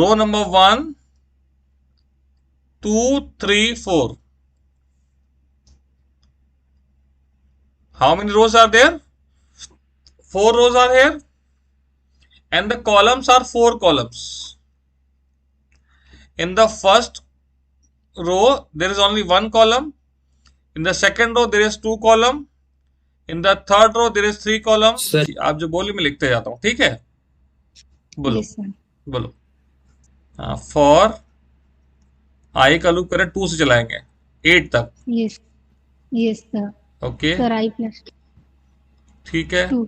Row number 1, 2, 3, 4. How many rows are there? 4 rows are here, and the columns are 4 columns. In the first row there is only 1 column. In the second row there is 2 column. In the third row there is 3 column. Sir आप जो बोली मैं लिखते जाता हूँ, ठीक है? बोलो यस सर। बोलो। हाँ, फॉर आई का लूप करें 2 से चलाएंगे 8 तक। Yes yes sir. Okay, sir I plus ठीक है। 2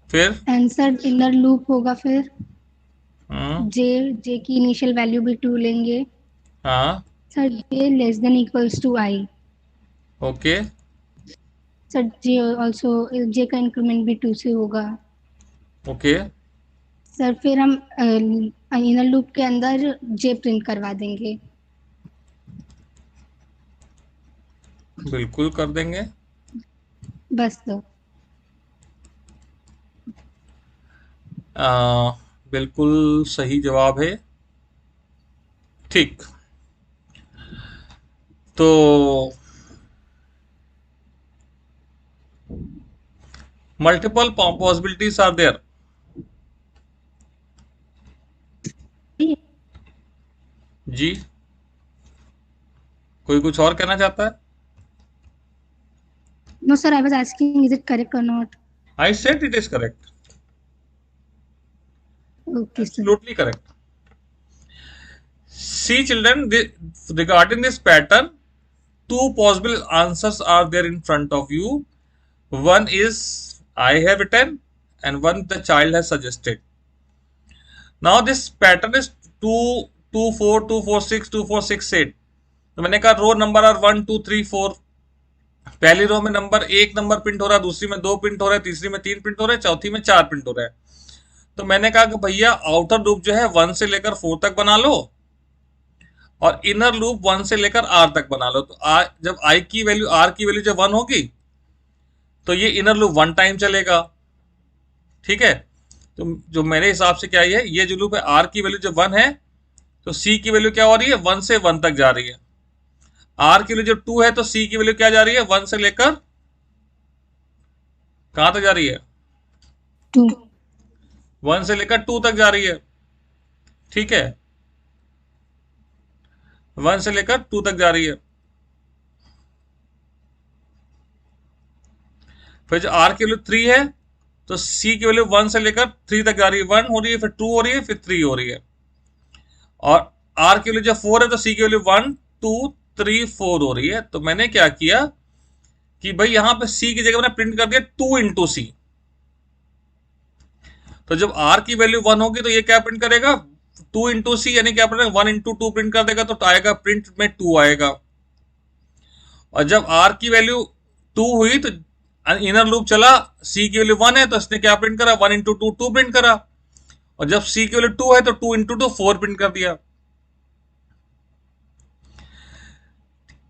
फिर एंड सर इनर लूप होगा फिर हम्म, जे की इनिशियल वैल्यू भी 2 लेंगे हाँ, sir. J less than equals to I okay, sir. J also J का इंक्रीमेंट भी 2 से होगा ओके, सर। फिर हम इनर लूप के अंदर जे प्रिंट करवा देंगे। बिल्कुल कर देंगे। बस सर। बिल्कुल सही जवाब है। ठीक, तो मल्टीपल पॉसिबिलिटीज आर देयर। जी, कोई कुछ और कहना चाहता है? No sir, I was asking is it correct और not. I said it is correct, okay sir. absolutely correct. See children, regarding this pattern, 2 possible answers are there in front of you. One is I have written and one the child has suggested. Now this pattern is 2, 2, 4, 2, 4, 6, 2, 4, 6, 8. तो मैंने कहा रो number are 1, 2, 3, 4। पहली रो में number 1 number print हो रहा है, दूसरी में 2 प्रिंट हो रहा है, तीसरी में 3 प्रिंट हो रहा है, चौथी में 4 प्रिंट हो रहा है। तो मैंने कहा कि भैया आउटर लूप जो है 1 से लेकर 4 तक बना लो और इनर लूप 1 से लेकर r तक बना लो। तो जब i की वैल्यू r की वैल्यू जब 1 होगी तो ये इनर लूप 1 टाइम चलेगा, ठीक है? तो जो मेरे हिसाब से क्या है, ये जो लूप है r की वैल्यू जब 1 है तो c की वैल्यू क्या हो रही है, 1 से 1 तक जा रही है। r की वैल्यू जब 2 है तो c की वैल्यू क्या जा रही है, 1 से लेकर कहां तक जा रही है, 2 1 से लेकर 2 तक जा रही है, ठीक है? 1 से लेकर 2 तक जा रही है। फिर जो r की वैल्यू 3 है तो c की वैल्यू 1 से लेकर 3 तक जा रही है, 1 हो रही है, फिर 2 हो रही है, फिर 3 हो रही है। और r की वैल्यू जब 4 है तो c की वैल्यू 1, 2, 3, 4 हो रही है। तो मैंने क्या किया कि भाई यहां पे c की जगह मैंने प्रिंट कर दिया 2 इंटू सी। तो जब r की वैल्यू 1 होगी तो ये क्या प्रिंट करेगा, 2 इंटू सी, यानी क्या प्रिंट 1 इंटू 2 प्रिंट कर देगा, तो आएगा प्रिंट में 2 आएगा। और जब r की वैल्यू 2 हुई तो इनर लूप चला, c की वैल्यू 1 है तो इसने क्या प्रिंट करा, 1 इंटू 2 2 प्रिंट करा। और जब c की वैल्यू 2 है तो 2 इंटू 2 4 प्रिंट कर दिया।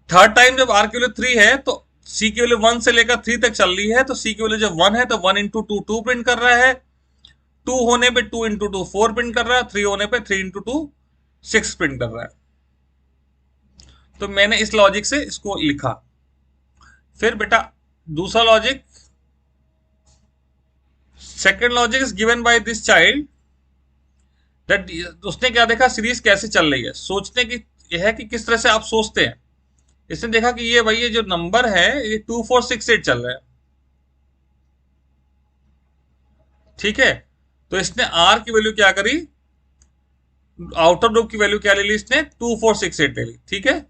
थर्ड टाइम जब r की वैल्यू 3 है तो c की वैल्यू 1 से लेकर 3 तक चल रही है, तो c की वैल्यू जब 1 है तो 1 इंटू 2 2 प्रिंट कर रहा है, 2 होने पे 2 इंटू 2 4 प्रिंट कर रहा है, 3 होने पे 3 इंटू 2 6 प्रिंट कर रहा है। तो मैंने इस लॉजिक से इसको लिखा। फिर बेटा दूसरा logic, second logic is given by this child that, उसने क्या देखा सीरीज कैसे चल रही है, सोचने की यह है कि किस तरह से आप सोचते हैं। इसने देखा कि ये भाई ये जो नंबर है ये 2, 4, 6, 8 चल रहा है, ठीक है? तो इसने r की वैल्यू क्या करी, आउटर लूप की वैल्यू क्या ले ली इसने, 2, 4, 6, 8 ले ली, ठीक है?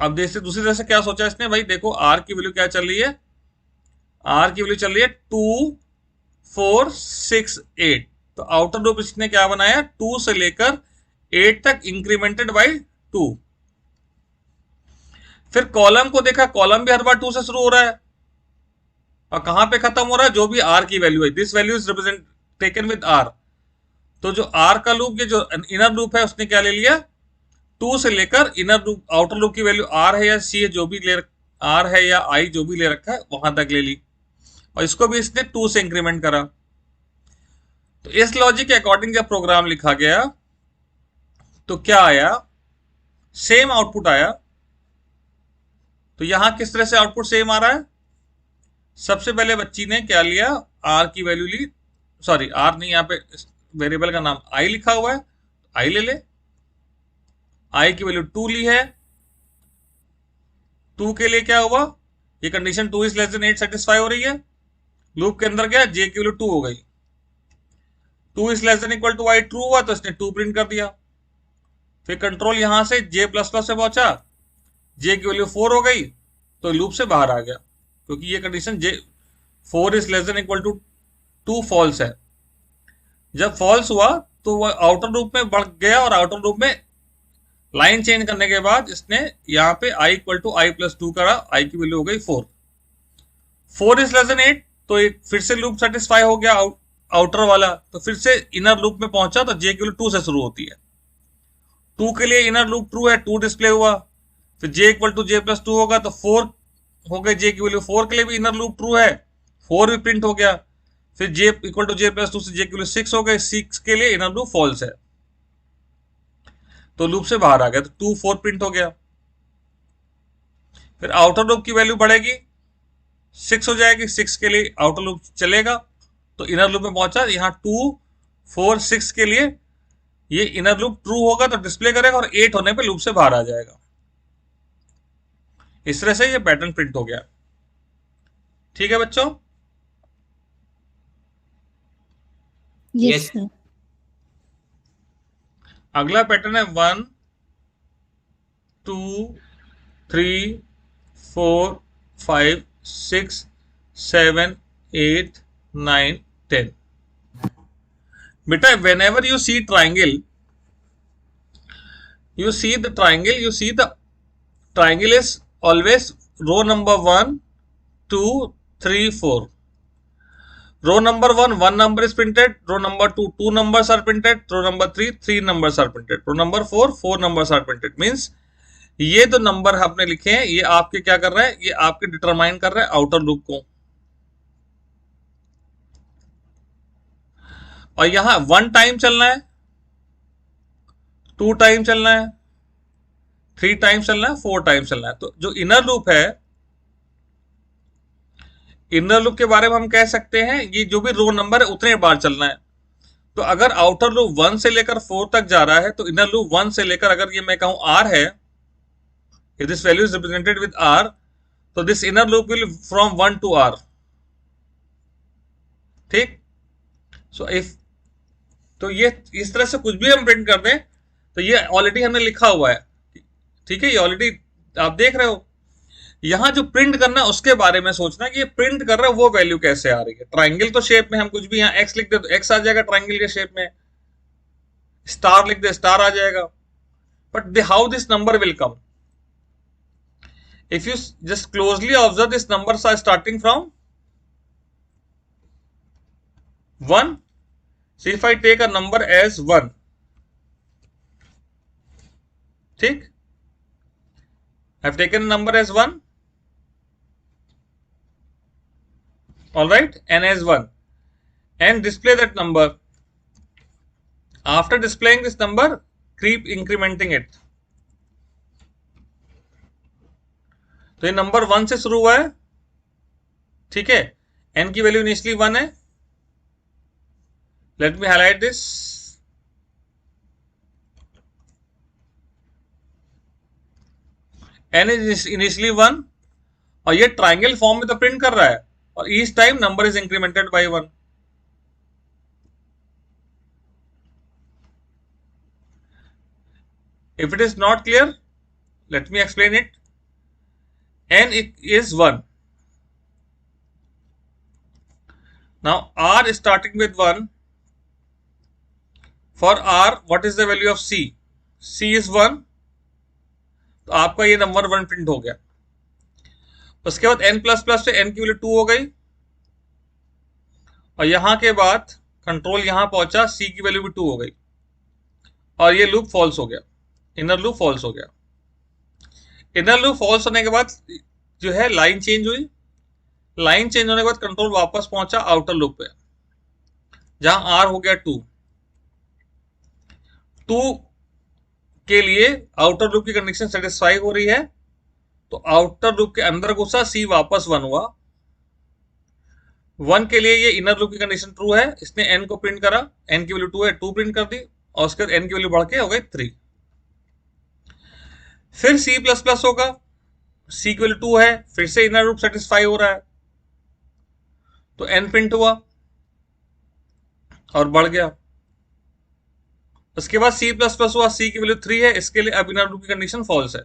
अब देखते दूसरी तरह से क्या सोचा इसने, भाई देखो r की वैल्यू क्या चल रही है, r की वैल्यू चल रही है 2, 4, 6, 8। तो आउटर लूप इसने क्या बनाया, 2 से लेकर 8 तक इंक्रीमेंटेड बाय 2। फिर कॉलम को देखा, कॉलम भी हर बार 2 से शुरू हो रहा है और कहां पे खत्म हो रहा है, जो भी r की वैल्यू है, this value is represent taken with r। तो जो r का लूप, ये जो इनर लूप है उसने क्या ले लिया, 2 से लेकर इनर लूप, आउटर लूप की वैल्यू r है या c है, जो भी ले r है या i जो भी ले रखा है वहां तक ले ली, और इसको भी इसने 2 से इंक्रीमेंट करा। तो इस लॉजिक के अकॉर्डिंग जब प्रोग्राम लिखा गया तो क्या आया, सेम आउटपुट आया। तो यहां किस तरह से आउटपुट सेम आ रहा है, सबसे पहले बच्ची ने क्या लिया, आर की वैल्यू ली, सॉरी आर नहीं, यहां पे वेरिएबल का नाम आई लिखा हुआ है, आई ले ले, आई की वैल्यू 2 ली है। 2 के लिए क्या हुआ, ये condition 2 is less then 8 satisfy हो रही है, लूप के अंदर गया, जे की वैल्यू 2 हो गई, 2 is less than equal to I true हुआ तो इसने 2 प्रिंट कर दिया। फिर कंट्रोल यहां से जे प्लस प्लस से पहुंचा, जे की वैल्यू 4 हो गई तो लूप से बाहर आ गया, क्योंकि ये condition J 4 is less than equal to 2 false है। जब फॉल्स हुआ तो वह आउटर लूप में बढ़ गया, और आउटर लूप में लाइन चेंज करने के बाद इसने यहाँ पे I equal to I plus 2 करा, आई की वैल्यू हो गई 4, 4 इज लेस देन 8 तो एक फिर से लूप सेटिस्फाई हो गया आउटर वाला, तो फिर से इनर लूप में पहुंचा तो जे की वैल्यू 2 से शुरू होती है, 2 के लिए इनर लूप ट्रू है, 2 डिस्प्ले हुआ, फिर J equal to J plus 2 होगा तो 4 हो गए, जे की वैल्यू 4 के लिए भी इनर लूप ट्रू है, 4 भी प्रिंट हो गया, फिर J equal to J plus 2 से जे की वैल्यू 6 हो गए, 6 के लिए इनर लूप फॉल्स है तो लूप से बाहर आ गया, तो 2 4 प्रिंट हो गया। फिर आउटर लूप की वैल्यू बढ़ेगी, 6 हो जाएगी, 6 के लिए आउटर लूप चलेगा तो इनर लूप में पहुंचा, यहाँ 2 4 6 के लिए ये इनर लूप ट्रू होगा तो डिस्प्ले करेगा, और 8 होने पे लूप से बाहर आ जाएगा। इस तरह से ये पैटर्न प्रिंट हो गया। ठीक है बच्चों, यस सर। अगला पैटर्न है 1 2 3 4 5 6 7 8 9 10। बेटा whenever you see triangle, you see the triangle is always row number 1 2 3 4. Row number 1 number is printed, row number 2 numbers are printed, row number 3 numbers are printed, row number 4 numbers are printed. Means ये जो number आपने लिखे हैं ये आपके क्या कर रहा है, ये आपके डिटरमाइन कर रहा है आउटर लूप को। और यहां 1 टाइम चलना है, 2 टाइम चलना है, 3 टाइम चलना है, 4 टाइम चलना है। तो जो इनर लूप है, इनर लूप के बारे में हम कह सकते हैं ये जो भी रो नंबर है उतने बार चलना है। तो अगर आउटर लूप 1 से लेकर 4 तक जा रहा है तो इनर लूप 1 से लेकर, अगर ये मैं कहूं r है, if this value is represented with r, तो this inner loop will from 1 to r। ठीक, सो इफ तो ये इस तरह से कुछ भी हम प्रिंट कर दें तो ये ऑलरेडी हमने लिखा हुआ है। ठीक है, ये ऑलरेडी आप देख रहे हो। यहां जो प्रिंट करना है उसके बारे में सोचना कि ये प्रिंट कर रहा है वो वैल्यू कैसे आ रही है। ट्राइंगल तो शेप में हम कुछ भी यहाँ एक्स लिख दे तो एक्स आ जाएगा ट्राइंगल के शेप में, स्टार लिख दे स्टार आ जाएगा। But how this number will come, if you just closely observe, these numbers are starting from 1. So if I take a number as 1, ठीक, I have taken a number as 1, all right, and as 1, and display that number. After displaying this number, keep incrementing it. तो ये number 1 से शुरू हुआ है, ठीक है, n की वैल्यू इनिशियली 1 है। Let me highlight this, n is initially 1 और ये ट्राइंगल फॉर्म में तो प्रिंट कर रहा है, और each time number is incremented by 1। If it is not clear, let me explain it. n is 1. Now r is starting with 1. For r, what is the value of c? c is 1. तो आपका ये number 1 print हो गया। उसके बाद n plus plus से n की value 2 हो गई, और यहां के बाद कंट्रोल यहां पहुंचा, c की वैल्यू भी 2 हो गई, और ये लूप फॉल्स हो गया, इनर लूप फॉल्स हो गया। इनर लूप फॉल्स होने के बाद जो है लाइन चेंज हुई, लाइन चेंज होने के बाद कंट्रोल वापस पहुंचा आउटर लूप पे। जहां आर हो गया 2, 2 के लिए आउटर लूप की कंडीशन सेटिस्फाई हो रही है, तो आउटर लूप के अंदर घुसा, सी वापस 1 हुआ। 1 के लिए ये इनर लूप की कंडीशन ट्रू है, इसने n को प्रिंट करा, n की वैल्यू 2 है, 2 प्रिंट कर दी, और उसके बाद n की वैल्यू बढ़ के हो गई 3। फिर C++ होगा, C की वैल्यू 2 है, फिर से इनर लूप सेटिस्फाई हो रहा है, तो n प्रिंट हुआ और बढ़ गया। उसके बाद C++ हुआ, C की वैल्यू 3 है, इसके लिए अब इनर लूप की कंडीशन फॉल्स है।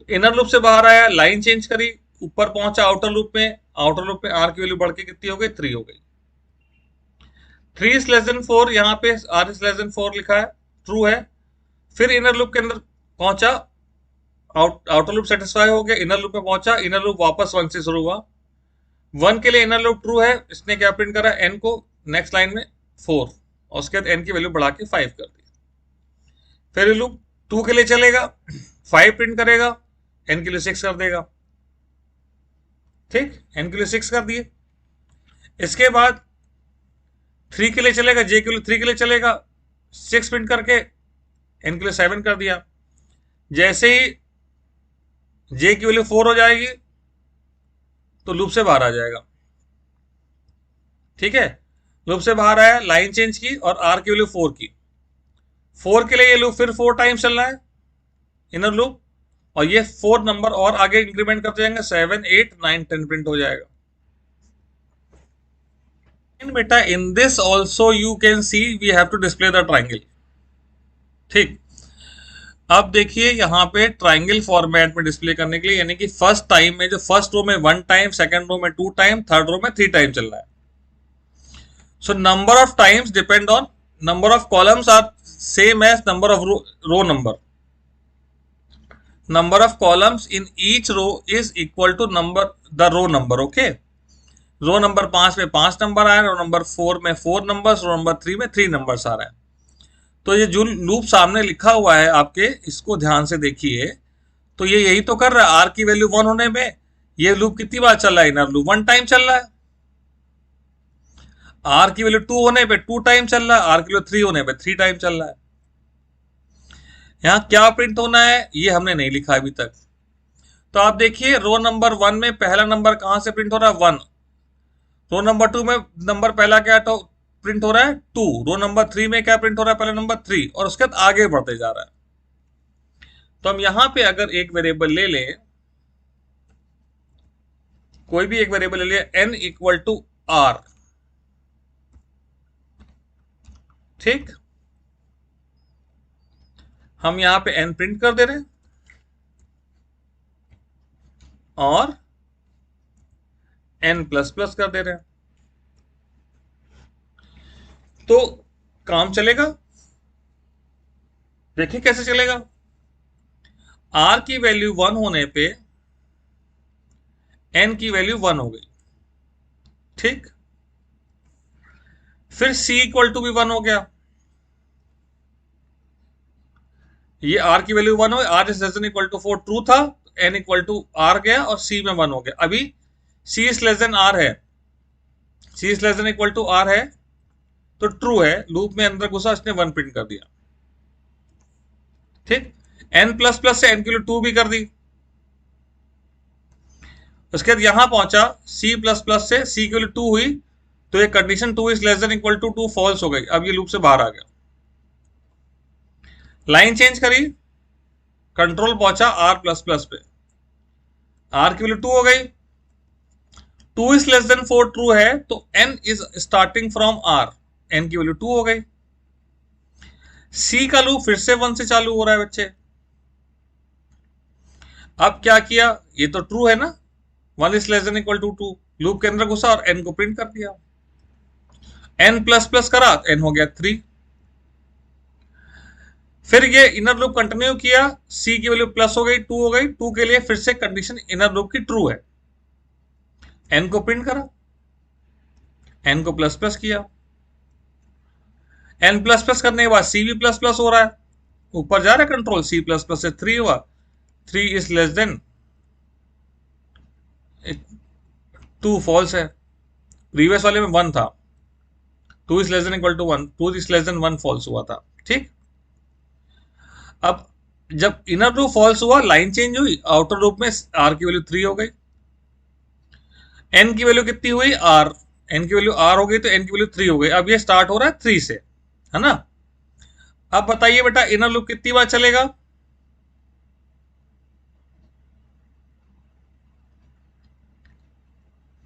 इनर लूप से बाहर आया, लाइन चेंज करी, ऊपर पहुंचा आउटर लूप में, आउटर लूप में r की वैल्यू बढ़ के कितनी हो गई, 3 हो गई। 3 इज लेस देन 4, यहाँ पे r इज लेस देन 4 लिखा है, ट्रू है। फिर इनर लूप के अंदर पहुंचा, आउटर लूप सेटिस्फाई हो गया, इनर लूप में पहुंचा, इनर लूप वापस 1 से शुरू हुआ। 1 के लिए इनर लूप ट्रू है, इसने क्या प्रिंट करा, n को नेक्स्ट लाइन में 4, और उसके बाद n की वैल्यू बढ़ा के 5 कर दी। फिर लूप 2 के लिए चलेगा, 5 प्रिंट करेगा, n के लिए 6 कर देगा, ठीक, n के लिए 6 कर दिए। इसके बाद 3 के लिए चलेगा, j के लिए 3 के लिए चलेगा, 6 प्रिंट करके n के लिए 7 कर दिया। जैसे ही j की वैल्यू 4 हो जाएगी तो लूप से बाहर आ जाएगा, ठीक है। लूप से बाहर आया, लाइन चेंज की और r की वैल्यू 4 की, 4 के लिए ये लूप फिर 4 टाइम्स चल रहा है इनर लूप, और ये 4 नंबर और आगे इंक्रीमेंट करते जाएंगे, 7 8 9 10 प्रिंट हो जाएगा। बेटा in this also you can see we have to display the triangle, ठीक। अब देखिए यहाँ पे ट्राइंगल फॉर्मेट में डिस्प्ले करने के लिए, यानी कि फर्स्ट टाइम में जो फर्स्ट रो में 1 टाइम, सेकंड रो में 2 टाइम, थर्ड रो में 3 टाइम चल रहा है। So number of times depend on number of columns are same as number of row number. Number of columns in each row is equal to number the row number, okay. Row number 5 में 5 number आ रहे हैं, रो number 4 में 4 numbers, रो number 3 में 3 numbers आ रहे हैं। तो ये जो लूप सामने लिखा हुआ है आपके, इसको ध्यान से देखिए, तो ये यही तो कर रहा है, आर की वैल्यू 1 होने में ये लूप कितनी बार चल रहा है, इनर लूप 1 टाइम चल रहा है। आर की वैल्यू 2 होने पे 2 टाइम चल रहा है, आर की वैल्यू 3 होने पे 3 टाइम चल रहा है। यहां क्या प्रिंट होना है ये हमने नहीं लिखा अभी तक। तो आप देखिए रो नंबर 1 में पहला नंबर कहां से प्रिंट हो रहा है, 1। रो नंबर 2 में नंबर पहला क्या तो प्रिंट हो रहा है, 2। रो नंबर 3 में क्या प्रिंट हो रहा है, पहला नंबर 3, और उसके बाद आगे बढ़ते जा रहा है। तो हम यहां पे अगर एक वेरिएबल ले लें, कोई भी एक वेरिएबल ले लिया, n इक्वल टू r, ठीक। हम यहां पे n प्रिंट कर दे रहे हैं और n प्लस प्लस कर दे रहे हैं, तो काम चलेगा। देखिए कैसे चलेगा, r की वैल्यू 1 होने पे n की वैल्यू 1 हो गई, ठीक। फिर c इक्वल टू भी 1 हो गया, ये r की वैल्यू 1 हो, r is less than equal to 4 true था, n इक्वल टू r गया और c में 1 हो गया। अभी c is less than r है, c is less than equal to r है, तो ट्रू है, लूप में अंदर घुसा, इसने 1 प्रिंट कर दिया, ठीक। n प्लस प्लस से n की वैल्यू 2 भी कर दी। उसके बाद यहां पहुंचा, c प्लस प्लस से c की वैल्यू 2 हुई, तो ये condition 2 is less than equal to 2 false हो गई, अब ये लूप से बाहर आ गया। लाइन चेंज करी, कंट्रोल पहुंचा r प्लस प्लस पे, r की वैल्यू 2 हो गई, 2 इज लेस देन 4 ट्रू है, तो n is starting from r, n की वैल्यू 2 हो गई। c का लूप फिर से 1 से चालू हो रहा है बच्चे। अब क्या किया, ये तो ट्रू है ना, 1 is less than equal to 2, loop के अंदर घुसा और n को प्रिंट कर दिया, n प्लस प्लस करा, n हो गया 3। फिर ये इनर लूप कंटिन्यू किया, c की वैल्यू प्लस हो गई, 2 हो गई, 2 के लिए फिर से कंडीशन इनर लूप की ट्रू है, n को प्रिंट करा, n को प्लस प्लस किया, n प्लस प्लस करने के बाद c भी प्लस प्लस हो रहा है, ऊपर जा रहा है कंट्रोल, c प्लस प्लस से 3 हुआ, 3 इज लेस देन 2 फॉल्स है, प्रीवियस वाले में 1 था, 2 is less than equal to 1, 2 is less than 1 false हुआ था, ठीक। अब जब इनर लूप फॉल्स हुआ, लाइन चेंज हुई, आउटर लूप में r की वैल्यू 3 हो गई, n की वैल्यू कितनी हुई, r, n की वैल्यू r हो गई तो n की वैल्यू 3 हो गई। अब ये स्टार्ट हो रहा है 3 से, है ना। अब बताइए बेटा इनर लूप कितनी बार चलेगा,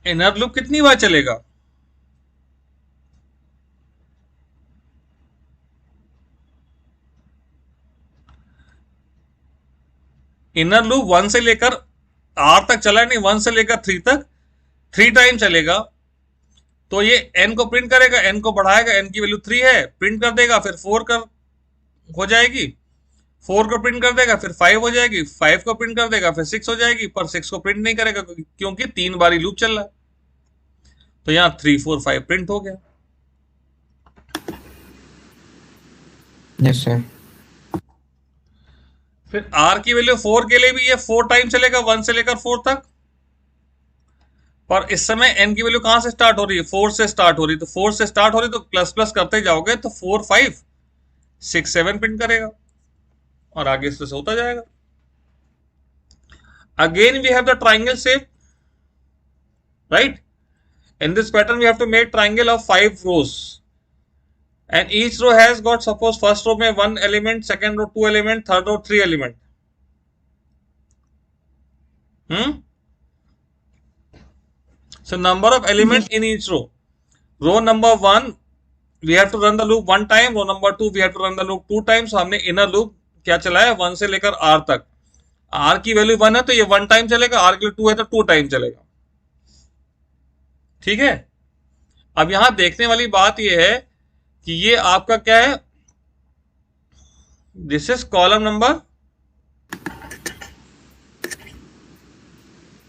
इनर लूप कितनी बार चलेगा, इनर लूप 1 से लेकर r तक चला है, नहीं 1 से लेकर 3 तक 3 टाइम चलेगा। तो ये n को प्रिंट करेगा, n को बढ़ाएगा, n की वैल्यू 3 है, प्रिंट कर देगा, फिर 4 कर हो जाएगी, 4 को प्रिंट कर देगा, फिर 5 हो जाएगी, 5 को प्रिंट कर देगा, फिर 6 हो जाएगी, पर 6 को प्रिंट नहीं करेगा क्योंकि 3 बारी लूप चल रहा है। तो यहां 3 4 5 प्रिंट हो गया। Yes sir. फिर r की वैल्यू 4 के लिए भी ये 4 टाइम चलेगा, 1 से लेकर 4 तक, पर इस समय n की वैल्यू कहां से स्टार्ट हो रही है, 4 से स्टार्ट हो रही है, तो 4 से स्टार्ट हो रही है तो प्लस प्लस करते जाओगे तो 4 5 6 7 प्रिंट करेगा और आगे इससे होता जाएगा। Again we have the triangle shape, right. In this pattern we have to make triangle of 5 rows and each row has got, suppose first row में 1 element, second row 2 element, third row 3 element. So number of elements in each row. Row number 1 we have to run the loop 1 time, row number 2 we have to run the loop 2 times. So हमने inner loop क्या चलाया 1 से लेकर r तक, r की value 1 है तो ये 1 टाइम चलेगा, r की वैल्यू 2 है तो 2 टाइम चलेगा, ठीक है। अब यहां देखने वाली बात यह है कि ये आपका क्या है, दिस इज कॉलम नंबर,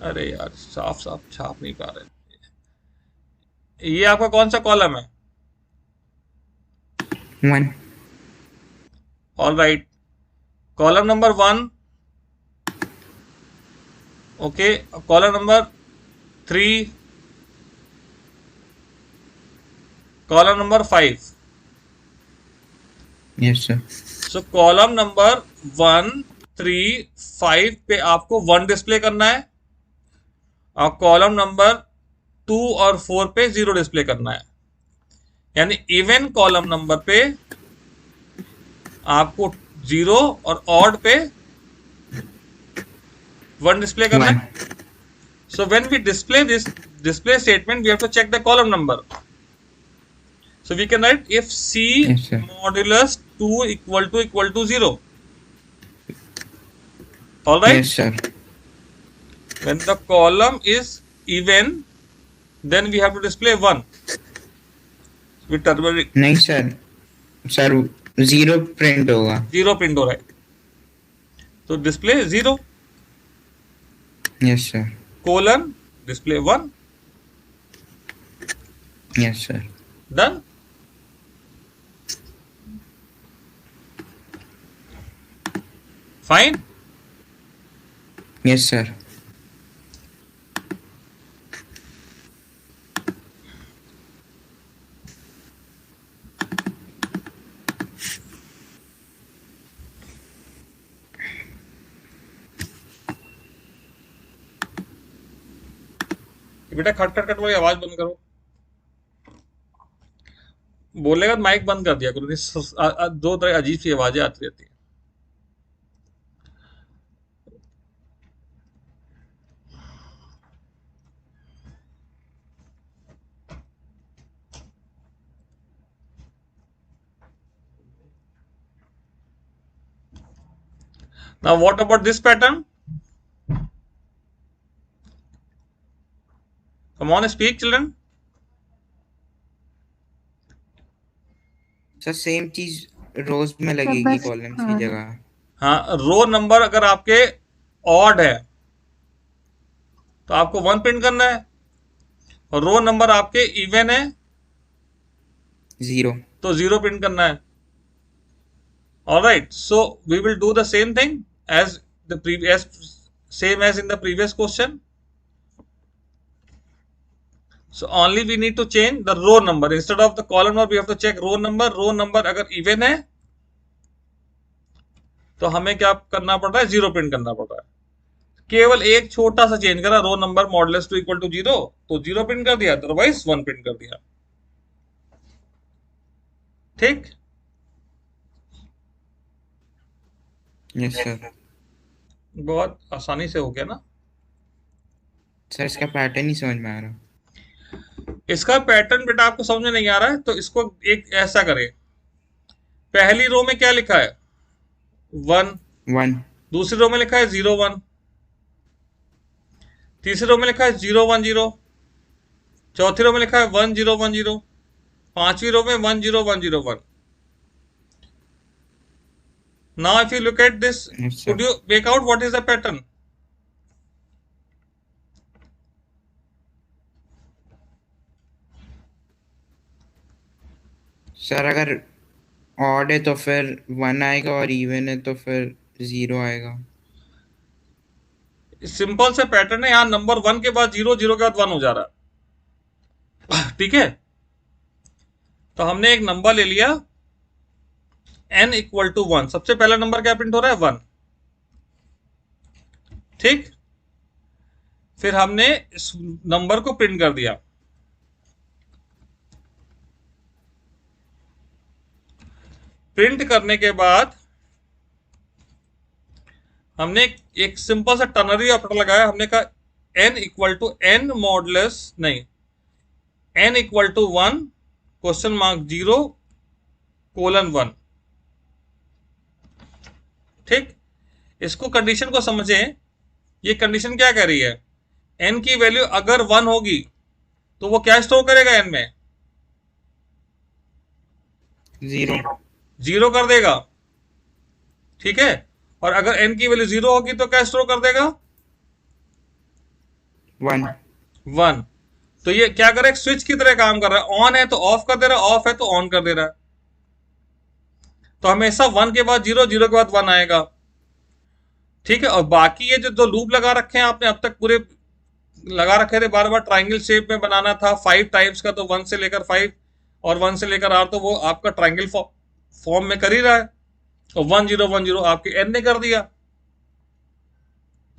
अरे यार साफ साफ छाप नहीं पा रहे, ये आपका कौन सा कॉलम है, 1। All right, column number 1, okay, column number 3, column number 5, yes sir. सो कॉलम नंबर 1 3 5 पे आपको 1 डिस्प्ले करना है और कॉलम नंबर 2 और 4 पे 0 डिस्प्ले करना है, यानी इवन कॉलम नंबर पे आपको 0 और ऑड पे 1 डिस्प्ले करना है। So when we display this display statement we have to check the column number. So we can write if C Yes, sir. modulus 2 equal to 0. All right. Yes sir। When the column is even, then we have to display 1 with turmeric. नहीं sir, sir 0 print होगा। 0 print हो रहा है, तो display 0, yes sir. Colon display 1, yes sir. Done. Fine. Yes sir. बेटा खट खट खट वाली आवाज बंद करो, बोलेगा तो माइक बंद कर दिया करो, दो तरह अजीब सी आवाजें आती रहती है। Now what about this pattern? Come on, speak children. Sir same चीज रोज में लगेगी बस, कॉलम्स हाँ। की जगह। हाँ, रो नंबर अगर आपके ऑड है तो आपको 1 प्रिंट करना है, और रो नंबर आपके इवन है 0 तो 0 प्रिंट करना है। Alright, so we will do the same thing as the previous, same as in the previous question. So only we need to change the row number instead of the column number. We have to check row number. Row number अगर even है तो हमें क्या करना पड़ रहा है, zero print करना पड़ रहा है. केवल एक छोटा सा चेंज करा, row number modulus two equal to zero, तो जीरो प्रिंट कर दिया, अदरवाइज वन प्रिंट कर दिया. ठीक. Yes sir. बहुत आसानी से हो गया ना. सर इसका पैटर्न ही समझ में आ रहा. इसका पैटर्न बेटा आपको समझ में नहीं आ रहा है तो इसको एक ऐसा करें. पहली रो में क्या लिखा है, 1. 1. दूसरी रो में लिखा है 0 1. तीसरी रो में लिखा है 0 1 0. चौथी रो में लिखा है 1 0 1 0. पांचवी रो में 1 0 1 0 1. Now if you look at this, Yes, sir. could you make out what is the pattern? Sir अगर ऑड है तो फिर 1 आएगा और इवन है तो फिर 0 आएगा. सिंपल से पैटर्न है. यहां नंबर 1 के बाद 0, 0 के बाद 1 हो जा रहा है. ठीक है. तो हमने एक नंबर ले लिया n इक्वल टू 1. सबसे पहला नंबर क्या प्रिंट हो रहा है, 1. ठीक. फिर हमने इस नंबर को प्रिंट कर दिया. प्रिंट करने के बाद हमने एक सिंपल सा टर्नरी ऑपरेटर लगाया. हमने कहा n equal to n modulus नहीं, n equal to 1 question mark 0 colon 1. ठीक. इसको कंडीशन को समझें. ये कंडीशन क्या कह रही है, n की वैल्यू अगर 1 होगी तो वो क्या स्टोर करेगा n में, 0 कर देगा. ठीक है. और अगर n की वैल्यू 0 होगी तो क्या स्टोर कर देगा, 1. तो ये क्या कर रहा है, स्विच की तरह काम कर रहा है. ऑन है तो ऑफ कर दे रहा है, ऑफ है तो ऑन कर दे रहा है. तो हमेशा 1 के बाद 0, 0 के बाद 1 आएगा. ठीक है. और बाकी ये जो लूप लगा रखे हैं आपने अब तक पूरे लगा रखे थे, बार बार ट्राइंगल शेप में बनाना था 5 टाइप्स का, तो 1 से लेकर 5 और 1 से लेकर r, तो वो आपका ट्राइंगल फॉर्म में कर ही रहा है. और 1 0 1 0 आपके n ने कर दिया.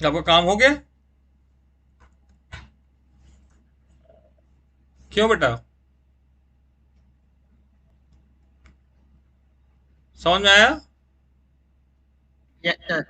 आपका काम हो गया. क्यों बेटा, समझ में आया? Yes sir.